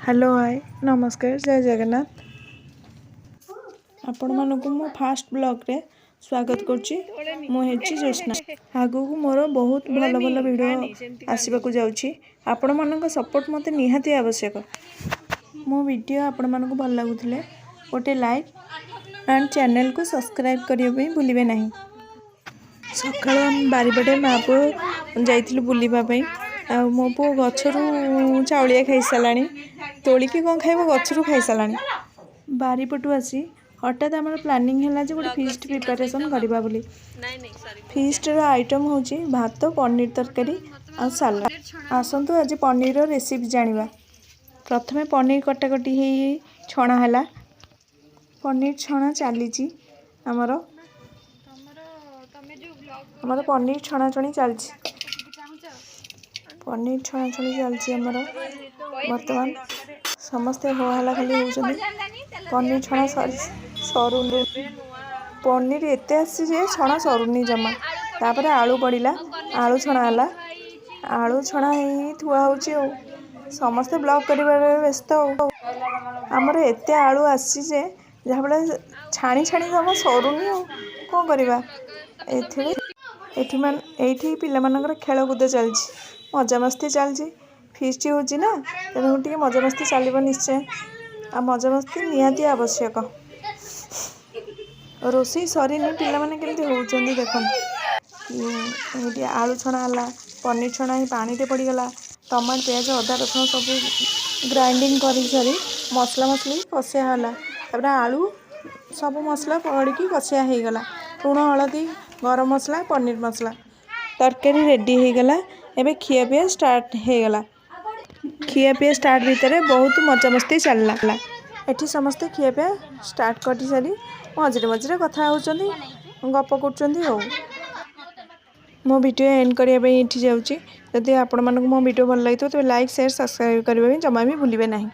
Hello hi नमस्कार जय जगन्नाथ आपण मानक मो फास्ट ब्लॉग रे स्वागत करछि। मो हेछि ज्योत्स्ना। आगु को मोर बहुत भल भल वीडियो आसीबा को जाउछि। आपण मानक सपोर्ट मते निहाती आवश्यक। मो वीडियो आपण मानक भल लागुथिले ओटे लाइक एंड चैनल को सब्सक्राइब करियो भी भूलिबे नाही। सकाळ हम बारीपटे मापो जाइथिलु बुलिबा पई आ मो पो गछरु चाउलिया खाई सालानी तोलिकी कौन खाइब गछरु खाई सालानी। बारीपटु आसी हठात आम प्लानिंग है जो गोटे फीस्ट प्रिपरेशन करवा बोली। फीस्ट रो आइटम होची भात पनीर तरकारी आ सलाद। आसंतु आज पनीर रो रेसिपी जानिबा। प्रथमे पनीर कटाकटी हे छणा हला। पनीर छणा चलीची आमर पनीर छणा छणी चलची। पनीर छणा छणी चलची आमर वर्तमान समस्ते हो हला खाली होउछनी। पनीर छणा सरुनी पनीर एते आसी जे छणा सरुनी जमा। तापर आलू पड़िला आलू छणा हला। आलू छणा ही थुआ होची ओ समस्ते ब्लॉग करिबारे व्यस्त हो। हमर एते आलू आसी जे जहाबले छाणी छाणी जमा सरुनी ओ कोन करिबा। एठी पिला मानकर खेल कूद चलची मजा मस्ती चलची। फीस्ट होची ना तेणु टिके मजा मस्ती चलिबो निश्चय। आ मजा मस्ती निहाती आवश्यक। रोषई सरीनी पिला माने केमती होउचंदी देखन। एठी आलू छणा हला पनीर छणा ही पानी रे पड़ी गला। टमाटर प्याज अदा रसुन सब ग्राइंडिंग करी सरी मसला मसली कसिया हला। तापर आलू सब मसला पड़ी की कसिया हे गला। लूण हळदी गरम मसला पनीर मसला तरकारी रेडी हे गला। एबे खिया पिया स्टार्ट हे गला। खिया पिया स्टार्ट भीतर बहुत मजा मस्ती चलला। एठी समस्ते खिया पिया स्टार्ट करी सारी मझे मझे कथा होचंदी गप करचंदी हो। मो वीडियो एंड करिया पे एठी जाउची। यदि आपण मानक मो वीडियो भल लागितो तो लाइक शेयर सब्सक्राइब करबे जमा भी भूलिबे नाही।